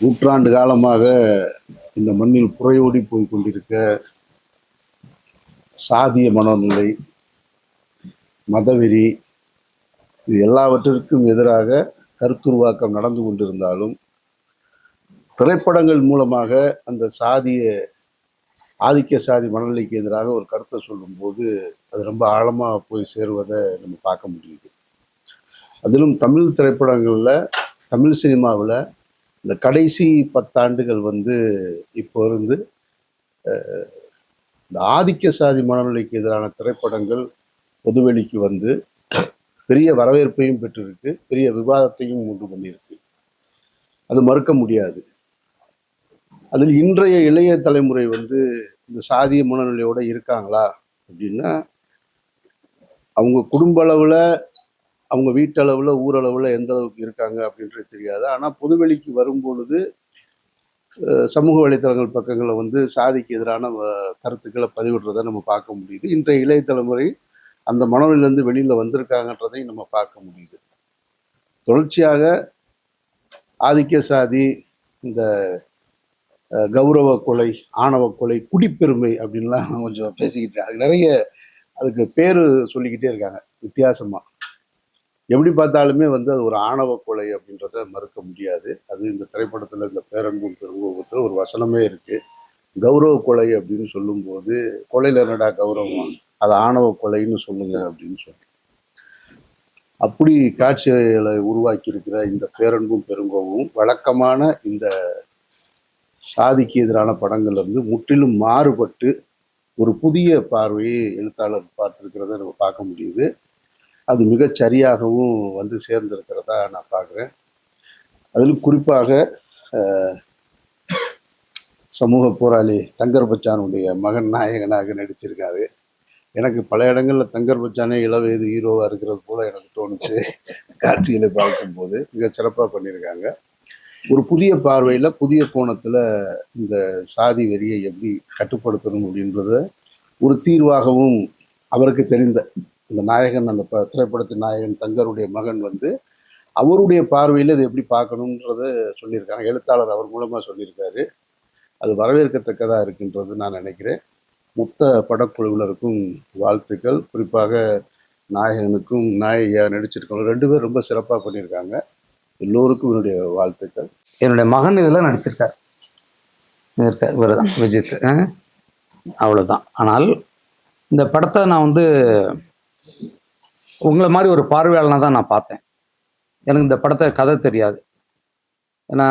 நூற்றாண்டு காலமாக இந்த மண்ணில் புறையோடி போய் கொண்டிருக்க சாதிய மனநிலை, மதவெறி, இது எல்லாவற்றிற்கும் எதிராக கருத்துருவாக்கம் நடந்து கொண்டிருந்தாலும் திரைப்படங்கள் மூலமாக அந்த ஆதிக்க சாதி மனநிலைக்கு எதிராக ஒரு கருத்தை சொல்லும்போது அது ரொம்ப ஆழமாக போய் சேருவதை நம்ம பார்க்க முடியுது. அதிலும் தமிழ் திரைப்படங்களில், தமிழ் சினிமாவில் இந்த கடைசி 10 ஆண்டுகள் இப்போ இருந்து இந்த ஆதிக்க சாதி மனநிலைக்கு எதிரான திரைப்படங்கள் பொதுவெளிக்கு பெரிய வரவேற்பையும் பெற்றிருக்கு, பெரிய விவாதத்தையும் உண்டு பண்ணியிருக்கு. அது மறுக்க முடியாது. அதில் இன்றைய இளைய தலைமுறை இந்த சாதிய மனநிலையோட இருக்காங்களா அப்படின்னா, அவங்க குடும்ப அளவில், அவங்க வீட்டளவில், ஊரளவில் எந்த அளவுக்கு இருக்காங்க அப்படின்றது தெரியாது. ஆனால் பொதுவெளிக்கு வரும்பொழுது சமூக வலைத்தளங்கள் பக்கங்களில் சாதிக்கு எதிரான கருத்துக்களை பதிவிடுறதை நம்ம பார்க்க முடியுது. இன்றைய இளைய தலைமுறை அந்த மனநிலையிலேருந்து வெளியில் வந்திருக்காங்கன்றதையும் நம்ம பார்க்க முடியுது. தொடர்ச்சியாக ஆதிக்க சாதி, இந்த கௌரவ கொலை, ஆணவ கொலை, குடிப்பெருமை அப்படின்லாம் கொஞ்சம் பேசிக்கிட்டு அதுக்கு பேர் சொல்லிக்கிட்டே இருக்காங்க வித்தியாசமாக. எப்படி பார்த்தாலுமே அது ஒரு ஆணவ கொலை அப்படின்றத மறுக்க முடியாது. அது இந்த திரைப்படத்தில், இந்த பேரன்பும் பெருங்கோபத்தில் ஒரு வசனமே இருக்குது. கௌரவ கொலை அப்படின்னு சொல்லும்போது, கொலையில் என்னடா கௌரவம், அது ஆணவ கொலைன்னு சொல்லுங்க அப்படின்னு சொல்லி அப்படி காட்சிகளை உருவாக்கி இருக்கிற இந்த பேரன்பும் பெருங்கோவும் வழக்கமான இந்த சாதிக்கு எதிரான படங்கள்லேருந்து முற்றிலும் மாறுபட்டு ஒரு புதிய பார்வையை எழுத்தாளர் பார்த்துருக்கிறத நம்ம பார்க்க முடியுது. அது மிகச் சரியாகவும் சேர்ந்திருக்கிறதா நான் பார்க்குறேன். அதிலும் குறிப்பாக சமூக போராளி தங்கர் பச்சானுடைய மகன் நாயகனாக நடிச்சிருக்காரு. எனக்கு பல இடங்களில் தங்கர் பச்சானே இளவயது ஹீரோவாக இருக்கிறது போல் எனக்கு தோணுச்சு. காட்சிகளை பார்க்கும்போது மிக சிறப்பாக பண்ணியிருக்காங்க. ஒரு புதிய பார்வையில், புதிய கோணத்தில் இந்த சாதி வெறியை எப்படி கட்டுப்படுத்தணும் அப்படின்றத ஒரு தீர்வாகவும் அவருக்கு தெரிந்த இந்த நாயகன், அந்த திரைப்படத்தின் நாயகன் தங்கருடைய மகன் அவருடைய பார்வையில் இதை எப்படி பார்க்கணுன்றத சொல்லியிருக்காங்க. எழுத்தாளர் அவர் மூலமாக சொல்லியிருக்காரு. அது வரவேற்கத்தக்கதாக இருக்குன்றது நான் நினைக்கிறேன். மொத்த படக்குழுவினருக்கும் வாழ்த்துக்கள். குறிப்பாக நாயகனுக்கும் நாயகியாக நடிச்சிருக்கவங்க 2 பேர் ரொம்ப சிறப்பாக பண்ணியிருக்காங்க. எல்லோருக்கும் என்னுடைய வாழ்த்துக்கள். என்னுடைய மகன் இதெல்லாம் நடிச்சிருக்கார், இவர் தான் விஜித், அவ்வளோதான். ஆனால் இந்த படத்தை நான் உங்களை மாதிரி ஒரு பார்வையாளனாக தான் நான் பார்த்தேன். எனக்கு இந்த படத்தை கதை தெரியாது. ஏன்னா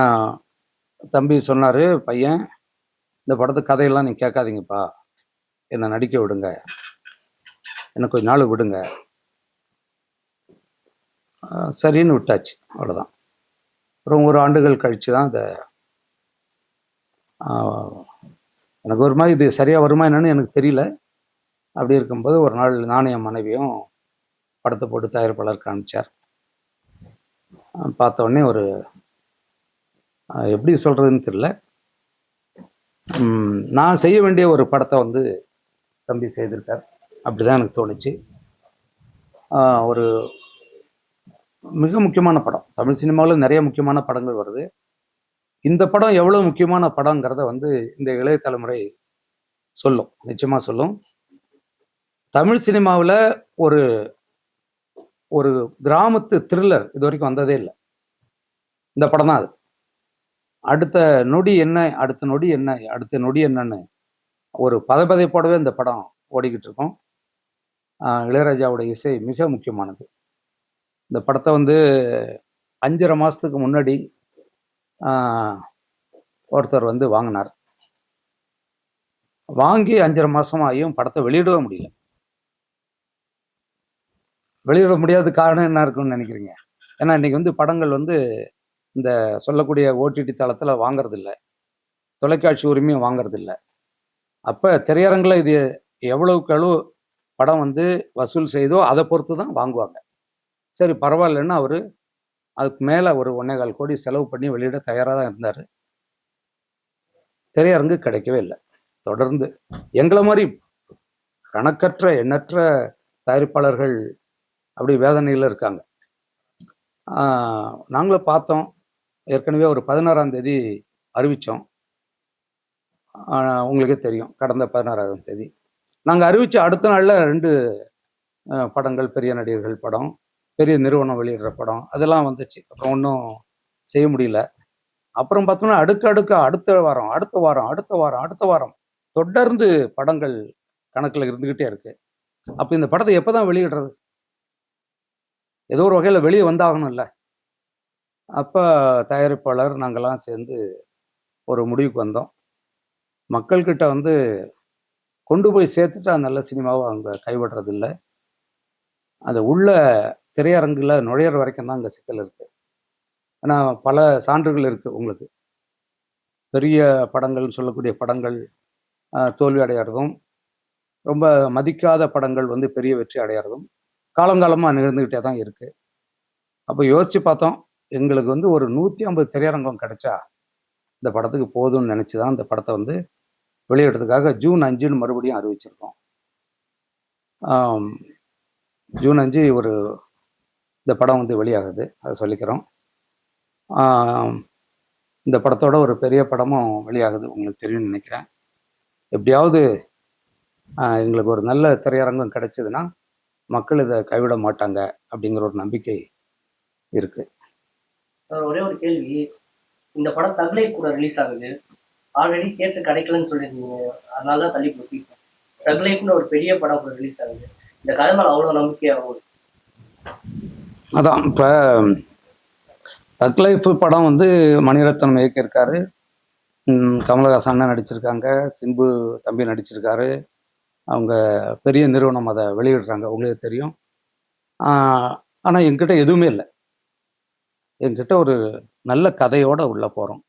தம்பி சொன்னார், பையன் இந்த படத்தை கதையெல்லாம் நீ கேட்காதீங்கப்பா, என்னை நடிக்க விடுங்க, எனக்கு கொஞ்ச நாள் விடுங்க. சரின்னு விட்டாச்சு, அவ்வளோதான். அப்புறம் ஒரு ஆண்டுகள் கழித்து தான் எனக்கு ஒரு மாதிரி இது சரியாக வருமா என்னன்னு எனக்கு தெரியல. அப்படி இருக்கும்போது ஒரு நாள் நானும் என் மனைவியும் படத்தை போட்டு தயாரிப்பாளர் காமிச்சார். பார்த்த உடனே ஒரு எப்படி சொல்கிறதுன்னு தெரியல, நான் செய்ய வேண்டிய ஒரு படத்தை தம்பி செய்திருக்கார். அப்படி தான் எனக்கு தோணுச்சு. ஒரு மிக முக்கியமான படம். தமிழ் சினிமாவில் நிறைய முக்கியமான படங்கள் வருது. இந்த படம் எவ்வளோ முக்கியமான படங்கிறத இந்த இளைய தலைமுறை சொல்லும், நிச்சயமாக சொல்லும். தமிழ் சினிமாவில் ஒரு ஒரு கிராமத்து த்ரில்லர் இது வரைக்கும் வந்ததே இல்லை. இந்த படம் தான் அது. அடுத்த நொடி என்ன, அடுத்த நொடி என்ன, அடுத்த நொடி என்னன்னு ஒரு பதைப்பதைப்போடவே இந்த படம் ஓடிக்கிட்டு இருக்கோம். இளையராஜாவோட இசை மிக முக்கியமானது. இந்த படத்தை 5.5 மாதத்துக்கு முன்னாடி ஒருத்தர் வாங்கினார். வாங்கி 5.5 மாதமாகியும் படத்தை வெளியிடவே முடியல. வெளியிட முடியாத காரணம் என்ன இருக்குன்னு நினைக்கிறீங்க? ஏன்னா இன்னைக்கு படங்கள் இந்த சொல்லக்கூடிய ஓடிடி தளத்தில் வாங்கறதில்ல, தொலைக்காட்சி உரிமையும் வாங்கறதில்ல. அப்போ திரையரங்கில் இது எவ்வளவுக்கு எவ்வளோ படம் வசூல் செய்தோ அதை பொறுத்து தான் வாங்குவாங்க. சரி பரவாயில்லன்னு அவர் அதுக்கு மேலே ஒரு 1.25 கோடி செலவு பண்ணி வெளியிட தயாராக தான் இருந்தார். திரையரங்கு கிடைக்கவே இல்லை. தொடர்ந்து எங்களை மாதிரி கணக்கற்ற எண்ணற்ற ஏற்கனவே ஒரு 16ஆம் தேதி அறிவித்தோம். உங்களுக்கே தெரியும், கடந்த 16ஆம் தேதி நாங்கள் அறிவித்த அடுத்த நாளில் 2 படங்கள், பெரிய நடிகர்கள் படம், பெரிய நிறுவனம் வெளியிடுற படம் அதெல்லாம் வந்துச்சு. அப்புறம் ஒன்றும் செய்ய முடியல. அப்புறம் பார்த்தோம்னா அடுத்த வாரம் தொடர்ந்து படங்கள் கணக்கில் இருந்துக்கிட்டே இருக்கு. அப்போ இந்த படத்தை எப்போ தான் வெளியிடுறது? ஏதோ ஒரு வகையில் வெளியே வந்தாகணும்ல. அப்போ தயாரிப்பாளர் நாங்கள்லாம் சேர்ந்து ஒரு முடிவுக்கு வந்தோம். மக்கள்கிட்ட வந்து கொண்டு போய் சேர்த்துட்டா நல்ல சினிமாவை அவங்க கைவிடுறதில்ல. அது உள்ள திரையரங்குல நுழையிற வரைக்கும் தான் அங்கே சிக்கல் இருக்குது. ஏன்னா பல சான்றுகள் இருக்குது உங்களுக்கு. பெரிய படங்கள்னு சொல்லக்கூடிய படங்கள் தோல்வி அடையிறதும், ரொம்ப மதிக்காத படங்கள் வந்து பெரிய வெற்றி அடையிறதும் காலங்காலமாக நிகழ்ந்துக்கிட்டே தான் இருக்குது. அப்போ யோசித்து பார்த்தோம், எங்களுக்கு வந்து ஒரு 150 திரையரங்கம் கிடைச்சா இந்த படத்துக்கு போதும்னு நினச்சி தான் இந்த படத்தை வந்து வெளியிடுறதுக்காக ஜூன் 5 மறுபடியும் அறிவிச்சிருக்கோம். ஜூன் 5 இந்த படம் வந்து வெளியாகுது, அதை சொல்லிக்கிறோம். இந்த படத்தோட ஒரு பெரிய படமும் வெளியாகுது, உங்களுக்கு தெரியும்னு நினைக்கிறேன். எப்படியாவது எங்களுக்கு ஒரு நல்ல திரையரங்கம் கிடைச்சதுன்னா மக்கள் இதை கைவிட மாட்டாங்க அப்படிங்கிற ஒரு நம்பிக்கை இருக்கு. ஒரே ஒரு கேள்வி, இந்த படம் தக்லை கூட ரிலீஸ் ஆகுது. ஆல்ரெடி தியேட்டர் கிடைக்கலன்னு சொல்லியிருந்தீங்க, அதனால தான் தள்ளி போட்டு தக்லை கூட ஒரு பெரிய படம் கூட ரிலீஸ் ஆகுது. இந்த கதை மேலே அவ்வளோ நம்பிக்கையாகும். அதான் இப்போ தக் லைஃப் படம் வந்து மணிரத்னம் இயக்கியிருக்காரு, கமலஹாசன் அண்ணன் நடிச்சிருக்காங்க, சிம்பு தம்பி நடிச்சிருக்காரு. அவங்க பெரிய நிறுவனம் அதை வெளியிடுறாங்க, உங்களுக்கு தெரியும். ஆனால் என்கிட்ட எதுவுமே இல்லை. என்கிட்ட ஒரு நல்ல கதையோடு உள்ளே போகிறோம்.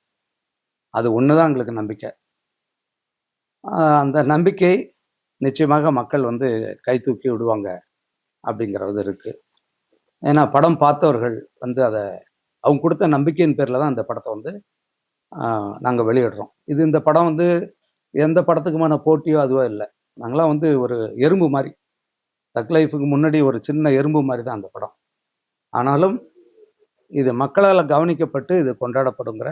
அது ஒன்று தான் எங்களுக்கு நம்பிக்கை. அந்த நம்பிக்கை நிச்சயமாக மக்கள் வந்து கை தூக்கி விடுவாங்க அப்படிங்கிறது இருக்குது. ஏன்னா படம் பார்த்தவர்கள் வந்து அதை அவங்க கொடுத்த நம்பிக்கையின் பேரில் தான் இந்த படத்தை வந்து நாங்கள் வெளியிடுறோம். இந்த படம் வந்து எந்த படத்துக்குமான போட்டியோ அதுவோ இல்லை. நாங்களாம் வந்து ஒரு எறும்பு மாதிரி, தக் லைஃபுக்கு முன்னாடி ஒரு சின்ன எறும்பு மாதிரி தான் அந்த படம். ஆனாலும் இது மக்களால் கவனிக்கப்பட்டு இது கொண்டாடப்படுங்கிற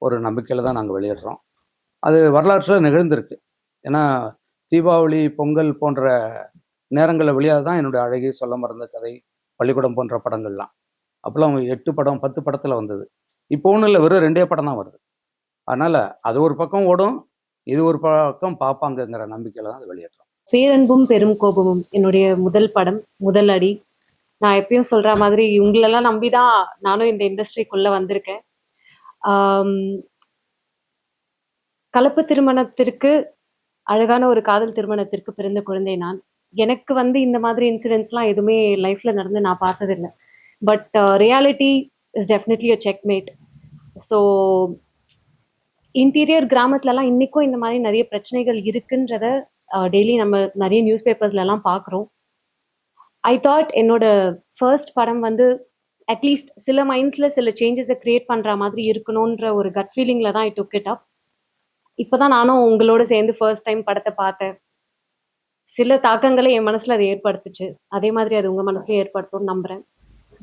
ஒரு நம்பிக்கையில் தான் நாங்கள் வெளியிடுறோம். அது வரலாற்றில் நிகழ்ந்திருக்கு. ஏன்னா தீபாவளி, பொங்கல் போன்ற நேரங்களில் வெளியாக தான் என்னுடைய அழகி, சொல்ல மறந்த கதை, பள்ளிக்கூடம் போன்ற படங்கள்லாம். அப்போல்லாம் 8 படம் 10 படத்தில் வந்தது. இப்போ ஒன்றும் இல்லை, வெறும் 2 படம் தான் வருது. அதனால் அது ஒரு பக்கம் ஓடும், இது ஒரு பக்கம் பார்ப்பாங்கங்கிற நம்பிக்கையில் தான் அது வெளியேற்றோம். பேரன்பும் பெரும் கோபமும் என்னுடைய முதல் படம், முதல் அடி. நான் எப்பயும் சொல்கிற மாதிரி இவங்களெல்லாம் நம்பி தான் நானும் இந்த இண்டஸ்ட்ரிக்குள்ளே வந்திருக்கேன். கலப்பு திருமணத்திற்கு, அழகான ஒரு காதல் திருமணத்திற்கு பிறந்த குழந்தை நான். எனக்கு வந்து இந்த மாதிரி இன்சிடென்ட்ஸ்லாம் எதுவுமே லைஃப்பில் நடந்து நான் பார்த்ததில்லை. But reality is definitely a checkmate. So interior கிராமத்துலலாம் இன்றைக்கும் இந்த மாதிரி நிறைய பிரச்சனைகள் இருக்குன்றத டெய்லி நம்ம நிறைய நியூஸ் பேப்பர்ஸ்லலாம் பார்க்குறோம். ஐ தாட் என்னோட ஃபர்ஸ்ட் படம் வந்து அட்லீஸ்ட் சில மைண்ட்ஸில் சில சேஞ்சஸை க்ரியேட் பண்ணுற மாதிரி இருக்கணுன்ற ஒரு கட் ஃபீலிங்கில் தான் ஐ டுக் இட் அப். இப்போ தான் நானும் உங்களோட சேர்ந்து ஃபர்ஸ்ட் டைம் படத்தை பார்த்தேன். சில தாக்கங்களை என் மனசில் அது ஏற்படுத்துச்சு, அதே மாதிரி அது உங்கள் மனசுலையும் ஏற்படுத்தும்னு நம்புகிறேன்.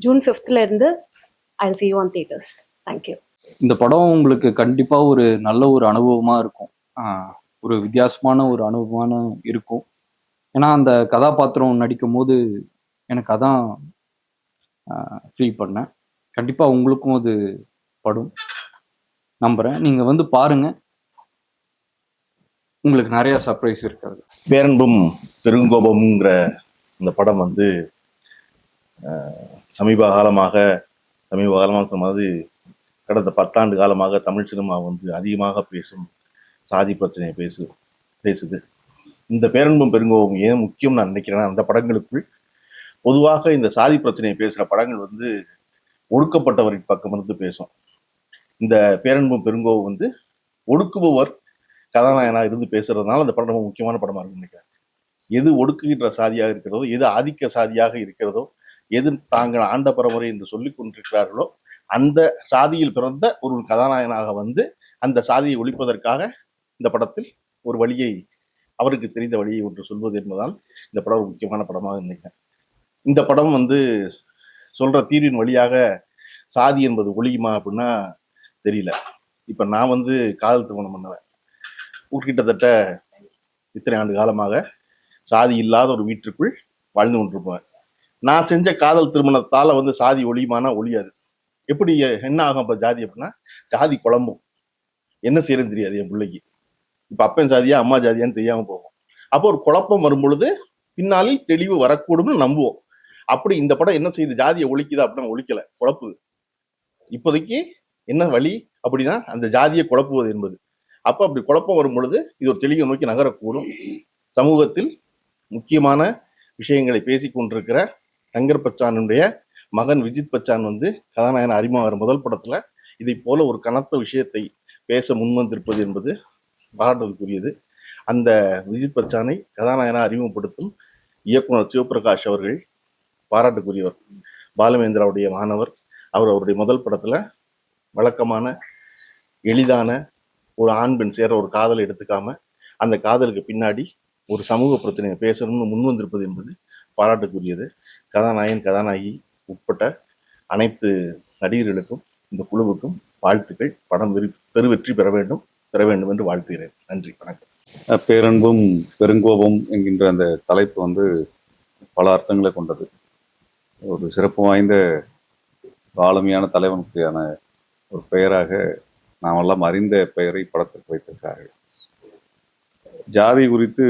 ஜூன் 5th இருந்து I will see you on theaters. Thank you. இந்த படம் உங்களுக்கு கண்டிப்பாக ஒரு நல்ல ஒரு அனுபவமாக இருக்கும், ஒரு வித்தியாசமான ஒரு அனுபவமான இருக்கும். ஏன்னா அந்த கதாபாத்திரம் நடிக்கும் போது எனக்கு அதான் ஃபீல் பண்ணேன். கண்டிப்பாக உங்களுக்கும் அது படும் நம்புகிறேன். நீங்கள் வந்து பாருங்கள், உங்களுக்கு நிறைய சர்ப்ரைஸ் இருக்காது. பேரன்பும் பெருங்கோபம்ங்கிற இந்த படம் வந்து சமீப காலமாக சொன்னது கடந்த 10 ஆண்டு காலமாக தமிழ் சினிமா வந்து அதிகமாக பேசும் சாதி பிரச்சனையை பேசுது. இந்த பேரன்பும் பெருங்கோபம் ஏன் முக்கியம் நான் நினைக்கிறேன்னா, அந்த படங்களுக்குள் பொதுவாக இந்த சாதி பிரச்சனையை பேசுகிற படங்கள் வந்து ஒடுக்கப்பட்டவரின் பக்கம் இருந்து பேசும். இந்த பேரன்பும் பெருங்கோபம் வந்து ஒடுக்குபவர் கதாநாயகனாக இருந்து பேசுறதுனால அந்த படம் ரொம்ப முக்கியமான படமாக இருக்குன்னு நினைக்கிறேன். எது ஒடுக்குகின்ற சாதியாக இருக்கிறதோ, எது ஆதிக்க சாதியாக இருக்கிறதோ, எது தாங்கள் ஆண்ட பரம்பரை என்று சொல்லிக் கொண்டிருக்கிறார்களோ, அந்த சாதியில் பிறந்த ஒரு கதாநாயகனாக வந்து அந்த சாதியை ஒழிப்பதற்காக இந்த படத்தில் ஒரு வழியை, அவருக்கு தெரிந்த வழியை ஒன்று சொல்வது என்பதால் இந்த படம் ஒரு முக்கியமான படமாக நினைக்கிறேன். இந்த படம் வந்து சொல்ற தீர்வின் வழியாக சாதி என்பது ஒழியுமா அப்படின்னா தெரியல. இப்போ நான் வந்து காதல் திருமணம் பண்ணுவேன். கிட்டத்தட்ட இத்தனை ஆண்டு காலமாக சாதி இல்லாத ஒரு வீட்டிற்குள் வாழ்ந்து கொண்டிருப்பேன். நான் செஞ்ச காதல் திருமணத்தால வந்து சாதி ஒழியுமானா ஒழியாது. எப்படி என்ன ஆகும் இப்போ ஜாதி அப்படின்னா ஜாதி குழம்பும். என்ன செய்யறதுன்னு தெரியாது என் பிள்ளைக்கு. இப்போ அப்பன் ஜாதியா அம்மா ஜாதியான்னு தெரியாம போகும். அப்போ ஒரு குழப்பம் வரும் பொழுது பின்னாளில் தெளிவு வரக்கூடும்னு நம்புவோம். அப்படி இந்த படம் என்ன செய்யுது, ஜாதியை ஒழிக்குதா அப்படின்னா ஒழிக்கல, குழப்புது. இப்போதைக்கு என்ன வழி அப்படின்னா அந்த ஜாதியை குழப்புவது என்பது. அப்போ அப்படி குழப்பம் வரும் பொழுது இது ஒரு தெளிவை நோக்கி நகரக்கூடும். சமூகத்தில் முக்கியமான விஷயங்களை பேசி கொண்டிருக்கிற தங்கர் பச்சானுடைய மகன் விஜித் பச்சான் வந்து கதாநாயகன் அறிமுகம் முதல் படத்துல இதை போல ஒரு கனத்த விஷயத்தை பேச முன்வந்திருப்பது என்பது பாராட்டுவதற்குரியது. அந்த விஜித் பச்சானை கதாநாயகனை அறிமுகப்படுத்தும் இயக்குனர் சிவபிரகாஷ் அவர்கள் பாராட்டுக்குரியவர். பாலுமேந்திராவுடைய மாணவர். அவருடைய முதல் படத்துல வழக்கமான எளிதான ஒரு ஆண் பெண் சேர ஒரு காதலை எடுத்துக்காம அந்த காதலுக்கு பின்னாடி ஒரு சமூக பிரச்சனையை பேசணும்னு முன்வந்திருப்பது என்பது பாராட்டுக்குரியது. கதாநாயகன் கதாநாயகி உட்பட்ட அனைத்து நடிகர்களுக்கும் இந்த குழுவுக்கும் வாழ்த்துக்கள். படம் பெருவெற்றி பெற வேண்டும் என்று வாழ்த்துகிறேன். நன்றி, வணக்கம். பேரன்பும் பெருங்கோபம் என்கின்ற அந்த தலைப்பு வந்து பல அர்த்தங்களை கொண்டது. ஒரு சிறப்பு வாய்ந்த ஆளுமையான தலைவனுக்கான ஒரு பெயராக நாமெல்லாம் அறிந்த பெயரை படத்திற்கு வைத்திருக்கார்கள். ஜாதி குறித்து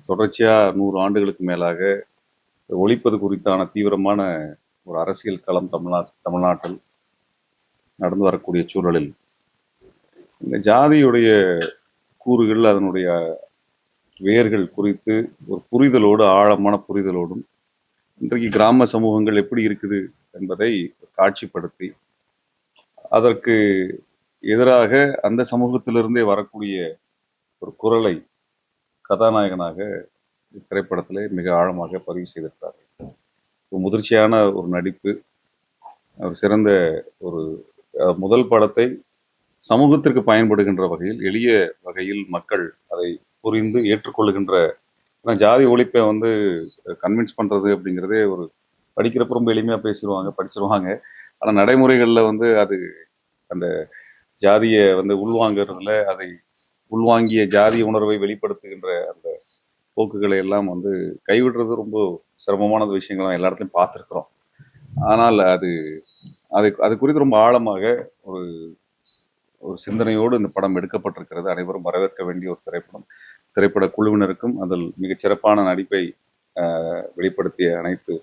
தொடர்ச்சியாக 100 ஆண்டுகளுக்கு மேலாக ஒழிப்பது குறித்தான தீவிரமான ஒரு அரசியல் களம் தமிழ்நாட்டில் நடந்து வரக்கூடிய சூழலில் இந்த ஜாதியுடைய கூறுகள், அதனுடைய வேர்கள் குறித்து ஒரு புரிதலோடு, ஆழமான புரிதலோடும் இன்றைக்கு கிராம சமூகங்கள் எப்படி இருக்குது என்பதை காட்சிப்படுத்தி அதற்கு எதிராக அந்த சமூகத்திலிருந்தே வரக்கூடிய ஒரு குரலை கதாநாயகனாக திரைப்படத்திலே மிக ஆழமாக பதிவு செய்திருக்கிறார்கள். ஒரு முதிர்ச்சியான ஒரு நடிப்பு, ஒரு சிறந்த ஒரு முதல் படத்தை சமூகத்திற்கு பயன்படுகின்ற வகையில், எளிய வகையில் மக்கள் அதை புரிந்து ஏற்றுக்கொள்ளுகின்ற, ஜாதி ஒழிப்பை வந்து கன்வின்ஸ் பண்றது அப்படிங்கிறதே ஒரு படிக்கிறப்ப ரொம்ப எளிமையாக படிச்சிருவாங்க. ஆனால் நடைமுறைகளில் வந்து அது அந்த ஜாதியை வந்து உள்வாங்கிறதுல, அதை உள்வாங்கிய ஜாதிய உணர்வை வெளிப்படுத்துகின்ற அந்த போக்குகளை எல்லாம் வந்து கைவிடுறது ரொம்ப சிரமமான விஷயங்கள் எல்லா இடத்துலையும் பார்த்துருக்குறோம். ஆனால் அது குறித்து ரொம்ப ஆழமாக ஒரு ஒரு சிந்தனையோடு இந்த படம் எடுக்கப்பட்டிருக்கிறது. அனைவரும் வரவேற்க வேண்டிய ஒரு திரைப்பட குழுவினருக்கும் அதில் மிகச்சிறப்பான நடிப்பை வெளிப்படுத்திய அனைத்து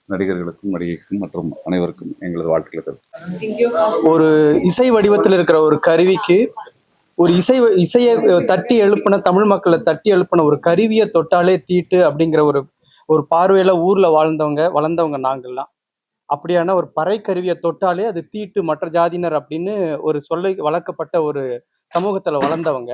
நடிகர்களுக்கும் நடிகைக்கும் மற்றும் அனைவருக்கும் எங்களது வாழ்த்துக்களை தெரிவிக்கிறேன். ஒரு இசை வடிவத்தில் இருக்கிற ஒரு கருவிக்கு ஒரு இசையை தட்டி எழுப்பின, தமிழ் மக்களை தட்டி எழுப்பின ஒரு கருவியை தொட்டாலே தீட்டு அப்படிங்கிற ஒரு பார்வையில ஊர்ல வளர்ந்தவங்க நாங்கள்லாம். அப்படியான ஒரு பறை கருவியை தொட்டாலே அது தீட்டு, மற்ற ஜாதியினர் அப்படின்னு ஒரு சொல்லை வளர்க்கப்பட்ட ஒரு சமூகத்துல வளர்ந்தவங்க.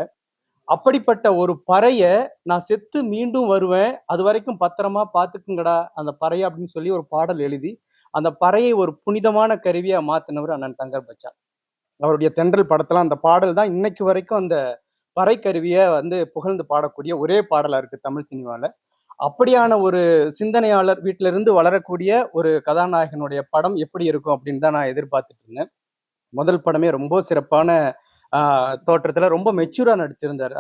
அப்படிப்பட்ட ஒரு பறைய நான் செத்து மீண்டும் வருவேன், அது வரைக்கும் பத்திரமா பாத்துக்குங்கடா அந்த பறைய அப்படின்னு சொல்லி ஒரு பாடல் எழுதி அந்த பறையை ஒரு புனிதமான கருவியா மாத்தினவர் அண்ணன் தங்கர் பச்சான். அவருடைய தென்றல் படத்துல அந்த பாடல் தான் இன்னைக்கு வரைக்கும் அந்த பறை கருவியை வந்து புகழ்ந்து பாடக்கூடிய ஒரே பாடலா இருக்கு தமிழ் சினிமால. அப்படியான ஒரு சிந்தனையாளர் வீட்டில இருந்து வளரக்கூடிய ஒரு கதாநாயகனுடைய படம் எப்படி இருக்கும் அப்படின்னு தான் நான் எதிர்பார்த்துட்டு இருந்தேன். முதல் படமே ரொம்ப சிறப்பான தோற்றத்துல ரொம்ப மெச்சூரா நடிச்சிருந்தார்.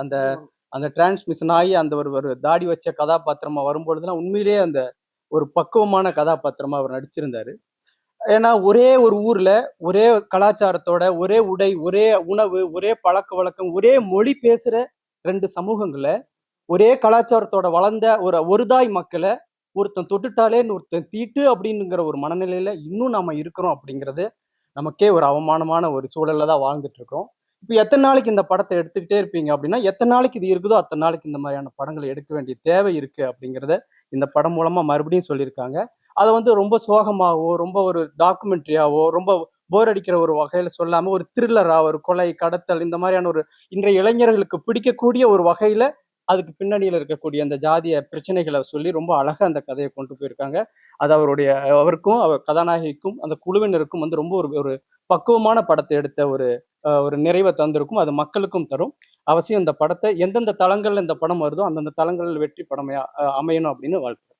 அந்த டிரான்ஸ்மிஷன் ஆகி அந்த ஒரு தாடி வச்ச கதாபாத்திரமா வரும்பொழுதுலாம் உண்மையிலேயே அந்த ஒரு பக்குவமான கதாபாத்திரமா அவர் நடிச்சிருந்தாரு. ஏன்னா ஒரே ஒரு ஊர்ல ஒரே கலாச்சாரத்தோட, ஒரே உடை, ஒரே உணவு, ஒரே பழக்க வழக்கம், ஒரே மொழி பேசுற 2 சமூகங்களை, ஒரே கலாச்சாரத்தோட வளர்ந்த ஒரு தாய் மக்களை ஒருத்தன் தொட்டுட்டாலே ஒருத்தன் தீட்டு அப்படிங்கிற ஒரு மனநிலையில இன்னும் நாம இருக்கிறோம் அப்படிங்கிறது நமக்கே ஒரு அவமானமான ஒரு சூழல்ல தான் வாழ்ந்துட்டு இருக்கோம். இப்போ எத்தனை நாளைக்கு இந்த படத்தை எடுத்துக்கிட்டே இருப்பீங்க அப்படின்னா, எத்தனை நாளைக்கு இது இருக்குதோ அத்தனை நாளைக்கு இந்த மாதிரியான படங்களை எடுக்க வேண்டிய தேவை இருக்கு அப்படிங்கிறத இந்த படம் மூலமா மறுபடியும் சொல்லியிருக்காங்க. அதை வந்து ரொம்ப சோகமாவோ, ரொம்ப ஒரு டாக்குமெண்ட்ரியாவோ, ரொம்ப போர் அடிக்கிற ஒரு வகையில சொல்லாம ஒரு த்ரில்லரா, ஒரு கொலை, கடத்தல், இந்த மாதிரியான ஒரு இன்றைய இளைஞர்களுக்கு பிடிக்கக்கூடிய ஒரு வகையில அதுக்கு பின்னணியில இருக்கக்கூடிய அந்த ஜாதிய பிரச்சனைகளை சொல்லி ரொம்ப அழகா அந்த கதையை கொண்டு போயிருக்காங்க. அது அவருக்கும் அவர் கதாநாயகிக்கும் அந்த குழுவினருக்கும் வந்து ரொம்ப ஒரு பக்குவமான படத்தை எடுத்த ஒரு நிறைவை தந்திருக்கும். அது மக்களுக்கும் தரும். அவசியம் இந்த படத்தை எந்தெந்த தளங்கள்ல இந்த படம் வருதோ அந்தந்த தளங்களில் வெற்றி படமையா அமையணும் அப்படின்னு வாழ்த்துறேன்.